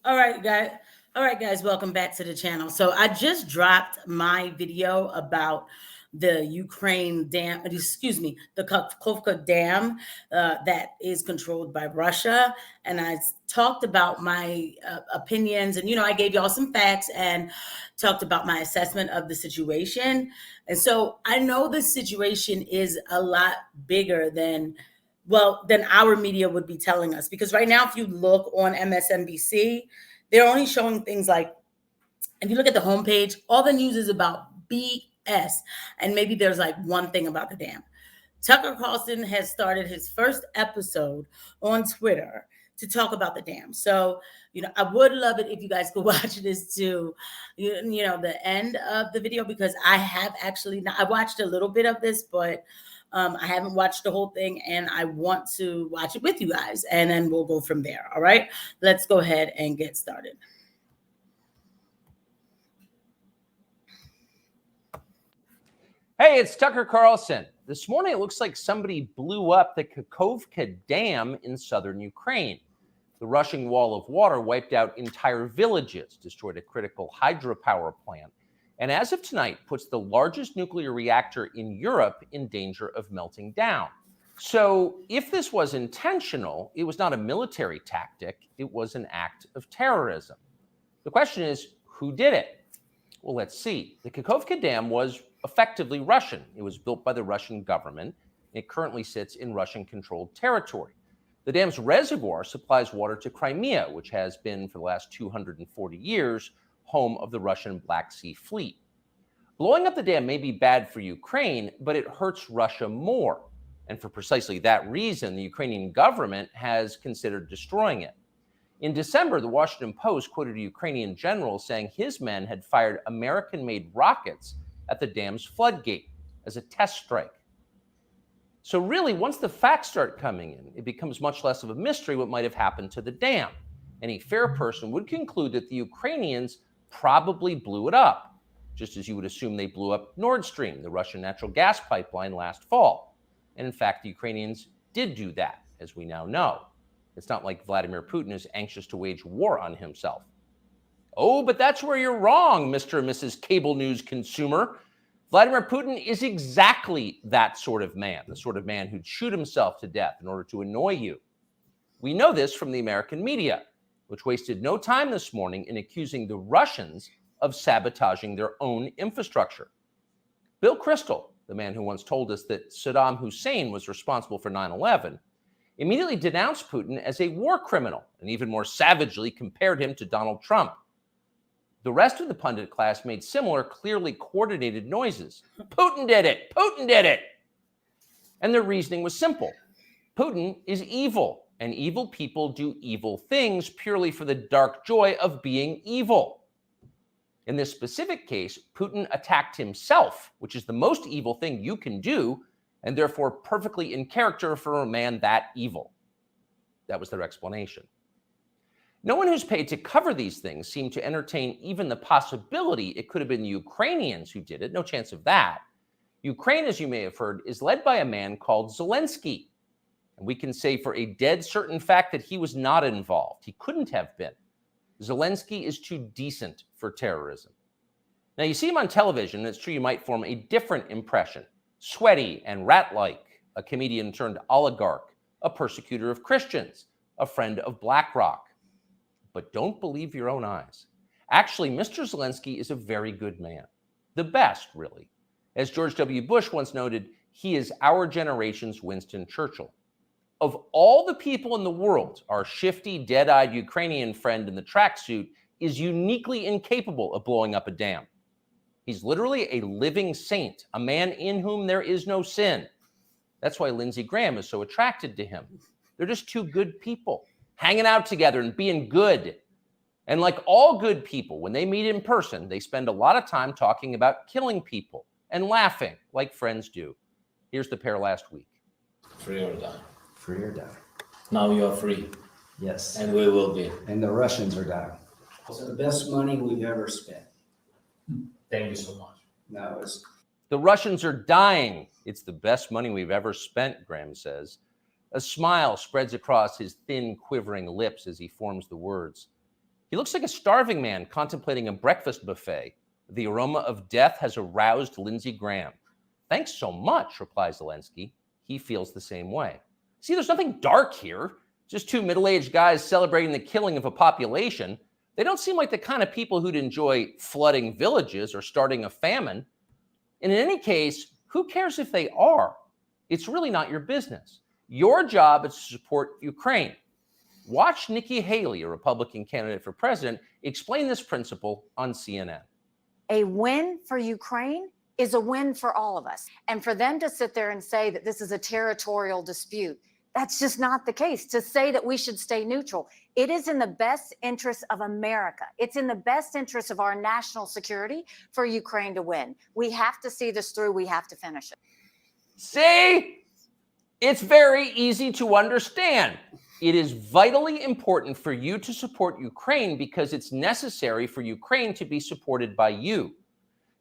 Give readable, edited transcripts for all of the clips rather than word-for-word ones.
All right, guys. All right, guys, welcome back to the channel. So I just dropped my video about the Ukraine dam, the Kakhovka Dam that is controlled by Russia. And I talked about my opinions, and, I gave y'all some facts and talked about my assessment of the situation. And so I know the situation is a lot bigger than our media would be telling us. Because right now, if you look on MSNBC, they're only showing things like, if you look at the homepage, all the news is about BS. And maybe there's like one thing about the dam. Tucker Carlson has started his first episode on Twitter to talk about the dam. So, I would love it if you guys could watch this to, the end of the video, because I have actually, I watched a little bit of this, but I haven't watched the whole thing, and I want to watch it with you guys, and then we'll go from there. All right, let's go ahead and get started. Hey, it's Tucker Carlson. This morning, it looks like somebody blew up the Kakhovka Dam in southern Ukraine. The rushing wall of water wiped out entire villages, destroyed a critical hydropower plant, and as of tonight, puts the largest nuclear reactor in Europe in danger of melting down. So if this was intentional, it was not a military tactic, it was an act of terrorism. The question is, who did it? Well, let's see. The Kakhovka Dam was effectively Russian. It was built by the Russian government. It currently sits in Russian-controlled territory. The dam's reservoir supplies water to Crimea, which has been, for the last 240 years, home of the Russian Black Sea Fleet. Blowing up the dam may be bad for Ukraine, but it hurts Russia more. And for precisely that reason, the Ukrainian government has considered destroying it. In December, the Washington Post quoted a Ukrainian general saying his men had fired American-made rockets at the dam's floodgate as a test strike. So really, once the facts start coming in, it becomes much less of a mystery what might have happened to the dam. Any fair person would conclude that the Ukrainians probably blew it up, just as you would assume they blew up Nord Stream, the Russian natural gas pipeline, last fall. And in fact, the Ukrainians did do that, as we now know. It's not like Vladimir Putin is anxious to wage war on himself. Oh, but that's where you're wrong, Mr. and Mrs. Cable News consumer. Vladimir Putin is exactly that sort of man, the sort of man who'd shoot himself to death in order to annoy you. We know this from the American media, which wasted no time this morning in accusing the Russians of sabotaging their own infrastructure. Bill Kristol, the man who once told us that Saddam Hussein was responsible for 9/11, immediately denounced Putin as a war criminal and even more savagely compared him to Donald Trump. The rest of the pundit class made similar, clearly coordinated noises. Putin did it! Putin did it! And their reasoning was simple. Putin is evil, and evil people do evil things purely for the dark joy of being evil. In this specific case, Putin attacked himself, which is the most evil thing you can do, and therefore perfectly in character for a man that evil. That was their explanation. No one who's paid to cover these things seemed to entertain even the possibility it could have been the Ukrainians who did it. No chance of that. Ukraine, as you may have heard, is led by a man called Zelensky. And we can say for a dead certain fact that he was not involved. He couldn't have been. Zelensky is too decent for terrorism. Now, you see him on television, and it's true you might form a different impression. Sweaty and rat-like, a comedian turned oligarch, a persecutor of Christians, a friend of BlackRock. But don't believe your own eyes. Actually, Mr. Zelensky is a very good man. The best, really. As George W. Bush once noted, he is our generation's Winston Churchill. Of all the people in the world, our shifty, dead-eyed Ukrainian friend in the tracksuit is uniquely incapable of blowing up a dam. He's literally a living saint, a man in whom there is no sin. That's why Lindsey Graham is so attracted to him. They're just two good people, hanging out together and being good. And like all good people, when they meet in person, they spend a lot of time talking about killing people and laughing like friends do. Here's the pair last week. Free or die. Free or die. Now you are free. Yes. And we will be. And the Russians are dying. It's the best money we've ever spent. Thank you so much. No, it's The Russians are dying. It's the best money we've ever spent, Graham says. A smile spreads across his thin, quivering lips as he forms the words. He looks like a starving man contemplating a breakfast buffet. The aroma of death has aroused Lindsey Graham. Thanks so much, replies Zelensky. He feels the same way. See, there's nothing dark here. Just two middle-aged guys celebrating the killing of a population. They don't seem like the kind of people who'd enjoy flooding villages or starting a famine. And in any case, who cares if they are? It's really not your business. Your job is to support Ukraine. Watch Nikki Haley, a Republican candidate for president, explain this principle on CNN. A win for Ukraine is a win for all of us. And for them to sit there and say that this is a territorial dispute, that's just not the case. To say that we should stay neutral, it is in the best interest of America. It's in the best interest of our national security for Ukraine to win. We have to see this through. We have to finish it. See? It's very easy to understand. It is vitally important for you to support Ukraine because it's necessary for Ukraine to be supported by you.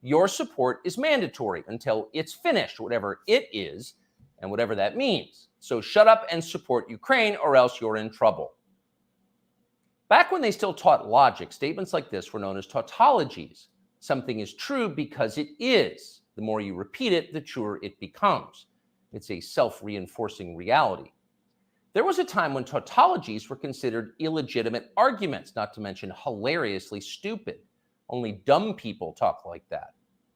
Your support is mandatory until it's finished, whatever it is, and whatever that means. So shut up and support Ukraine, or else you're in trouble. Back when they still taught logic, statements like this were known as tautologies. Something is true because it is. The more you repeat it, the truer it becomes. It's a self-reinforcing reality. There was a time when tautologies were considered illegitimate arguments, not to mention hilariously stupid. Only dumb people talk like that.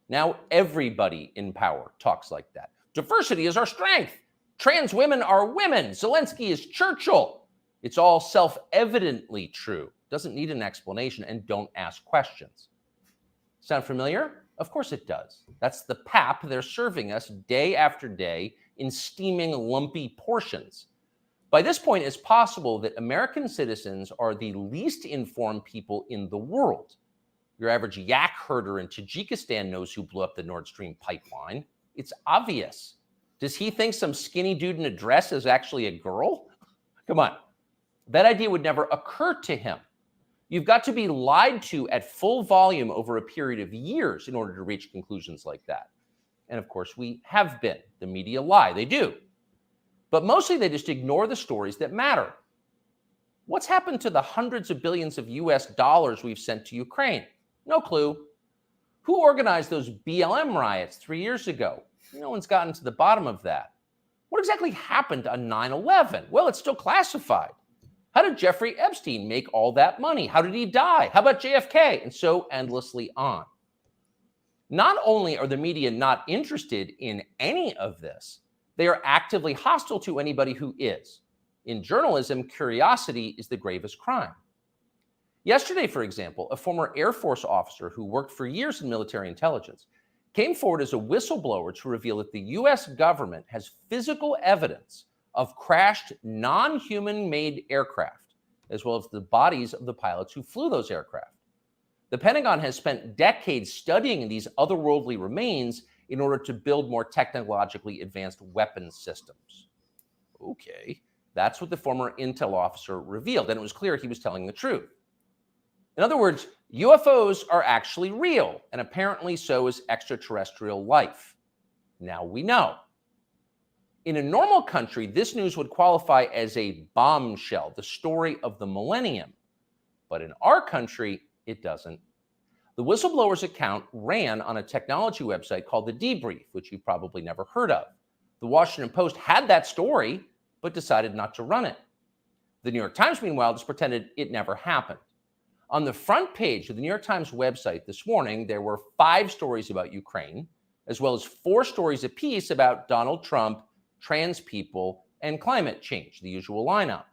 Now everybody in power talks like that. Diversity is our strength. Trans women are women. Zelensky is Churchill. It's all self-evidently true. Doesn't need an explanation, and don't ask questions. Sound familiar? Of course it does. That's the pap they're serving us day after day in steaming, lumpy portions. By this point, it's possible that American citizens are the least informed people in the world. Your average yak herder in Tajikistan knows who blew up the Nord Stream pipeline. It's obvious. Does he think some skinny dude in a dress is actually a girl? Come on. That idea would never occur to him. You've got to be lied to at full volume over a period of years in order to reach conclusions like that. And of course, we have been. The media lie. They do. But mostly they just ignore the stories that matter. What's happened to the hundreds of billions of US dollars we've sent to Ukraine? No clue. Who organized those BLM riots 3 years ago? No one's gotten to the bottom of that. What exactly happened on 9/11? Well, it's still classified. How did Jeffrey Epstein make all that money? How did he die? How about JFK? And so endlessly on. Not only are the media not interested in any of this, they are actively hostile to anybody who is. In journalism, curiosity is the gravest crime. Yesterday, for example, a former Air Force officer who worked for years in military intelligence came forward as a whistleblower to reveal that the US government has physical evidence of crashed non-human-made aircraft, as well as the bodies of the pilots who flew those aircraft. The Pentagon has spent decades studying these otherworldly remains in order to build more technologically advanced weapons systems. Okay, that's what the former intel officer revealed, and it was clear he was telling the truth. In other words, UFOs are actually real, and apparently so is extraterrestrial life. Now we know. In a normal country, this news would qualify as a bombshell, the story of the millennium. But in our country, it doesn't. The whistleblower's account ran on a technology website called The Debrief, which you've probably never heard of. The Washington Post had that story, but decided not to run it. The New York Times, meanwhile, just pretended it never happened. On the front page of the New York Times website this morning, there were 5 stories about Ukraine, as well as 4 stories apiece about Donald Trump, trans people, and climate change, the usual lineup.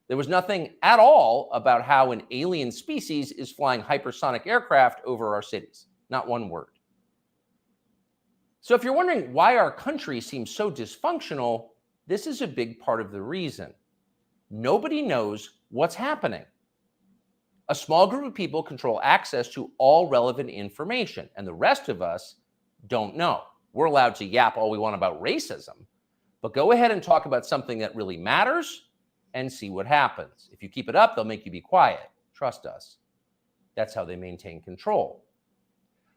There was nothing at all about how an alien species is flying hypersonic aircraft over our cities. Not one word. So if you're wondering why our country seems so dysfunctional, this is a big part of the reason. Nobody knows what's happening. A small group of people control access to all relevant information, and the rest of us don't know. We're allowed to yap all we want about racism, but go ahead and talk about something that really matters and see what happens. If you keep it up, they'll make you be quiet. Trust us. That's how they maintain control.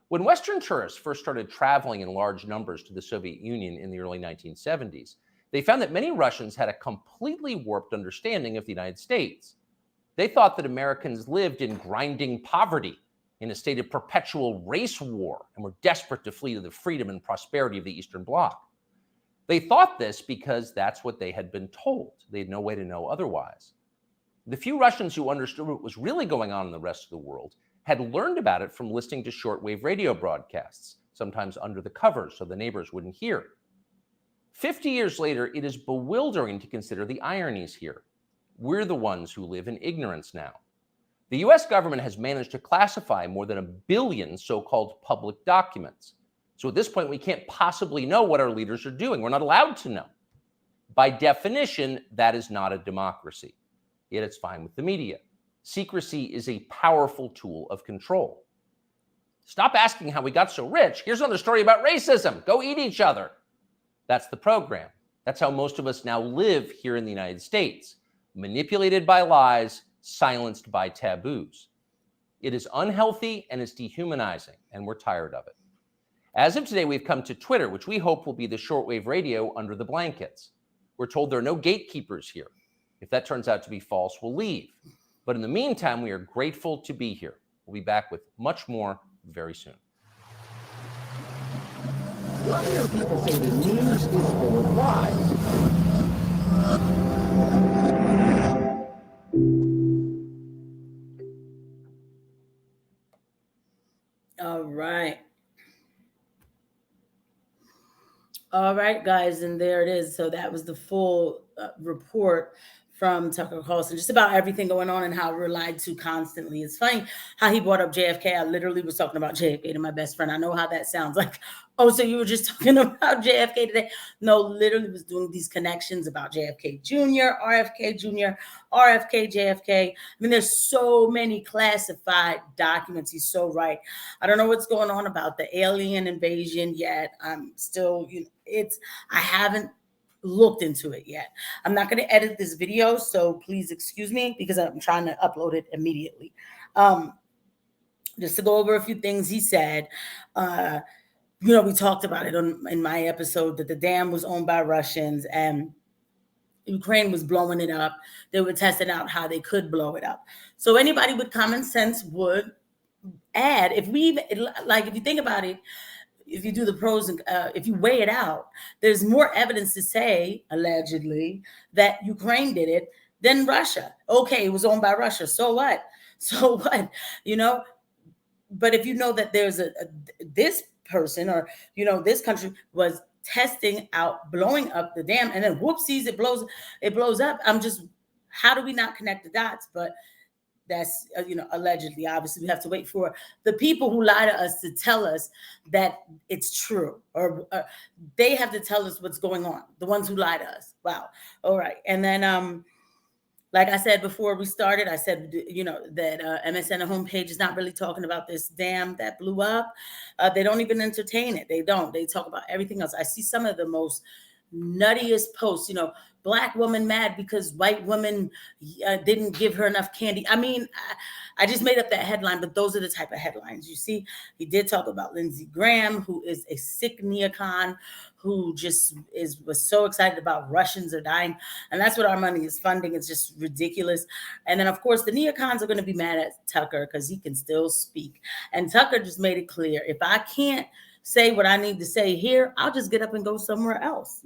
When Western tourists first started traveling in large numbers to the Soviet Union in the early 1970s, they found that many Russians had a completely warped understanding of the United States. They thought that Americans lived in grinding poverty, in a state of perpetual race war, and were desperate to flee to the freedom and prosperity of the Eastern Bloc. They thought this because that's what they had been told. They had no way to know otherwise. The few Russians who understood what was really going on in the rest of the world had learned about it from listening to shortwave radio broadcasts, sometimes under the covers so the neighbors wouldn't hear. 50 years later, it is bewildering to consider the ironies here. We're the ones who live in ignorance now. The US government has managed to classify more than 1 billion so-called public documents. So at this point, we can't possibly know what our leaders are doing. We're not allowed to know. By definition, that is not a democracy. Yet it's fine with the media. Secrecy is a powerful tool of control. Stop asking how we got so rich. Here's another story about racism. Go eat each other. That's the program. That's how most of us now live here in the United States. Manipulated by lies, silenced by taboos. It is unhealthy and it's dehumanizing, and we're tired of it. As of today, we've come to Twitter, which we hope will be the shortwave radio under the blankets. We're told there are no gatekeepers here. If that turns out to be false, we'll leave. But in the meantime, we are grateful to be here. We'll be back with much more very soon. Why do people say the news is full of lies? All right. All right, guys, and there it is. So that was the full report from Tucker Carlson, just about everything going on and how we're lied to constantly. It's funny how he brought up JFK. I literally was talking about JFK to my best friend. I know how that sounds like, oh, so you were just talking about JFK today? No, literally was doing these connections about JFK Jr., RFK Jr., RFK, JFK. I mean, there's so many classified documents. He's so right. I don't know what's going on about the alien invasion yet. I'm still, I haven't looked into it yet. I'm not going to edit this video, so please excuse me because I'm trying to upload it immediately. Just to go over a few things he said. We talked about it in my episode that the dam was owned by Russians and Ukraine was blowing it up. They were testing out how they could blow it up. So anybody with common sense would add, if you think about it, if you do the pros and if you weigh it out, there's more evidence to say, allegedly, that Ukraine did it than Russia. Okay, it was owned by Russia. So what? So what? But if you know that there's this person or, this country was testing out, blowing up the dam, and then whoopsies, it blows up. How do we not connect the dots? But that's, allegedly. Obviously, we have to wait for the people who lie to us to tell us that it's true, or they have to tell us what's going on. The ones who lie to us. Wow. All right. And then, like I said before we started, I said, that MSN homepage is not really talking about this dam that blew up. They don't even entertain it. They don't. They talk about everything else. I see some of the most nuttiest posts, Black woman mad because white woman didn't give her enough candy. I mean, I just made up that headline, but those are the type of headlines you see. He did talk about Lindsey Graham, who is a sick neocon, who just was so excited about Russians are dying. And that's what our money is funding. It's just ridiculous. And then, of course, the neocons are going to be mad at Tucker because he can still speak. And Tucker just made it clear, if I can't say what I need to say here, I'll just get up and go somewhere else,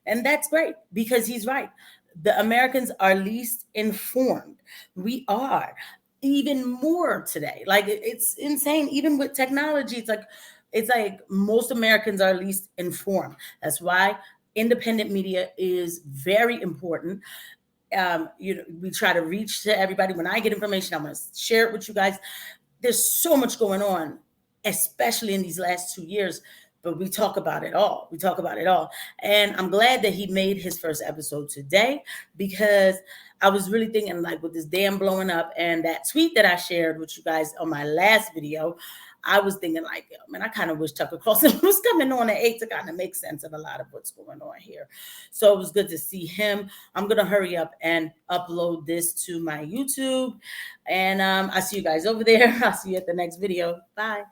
And that's great because he's right. The Americans are least informed. We are even more today. Like, it's insane. Even with technology, it's like most Americans are least informed. That's why independent media is very important. We try to reach to everybody. When I get information, I'm going to share it with you guys. There's so much going on, especially in these last 2 years. But we talk about it all. And I'm glad that he made his first episode today because I was really thinking, like, with this dam blowing up and that tweet that I shared with you guys on my last video, I was thinking, like, man, I kind of wish Tucker Carlson was coming on at 8 to kind of make sense of a lot of what's going on here. So it was good to see him. I'm going to hurry up and upload this to my YouTube. And I see you guys over there. I'll see you at the next video. Bye.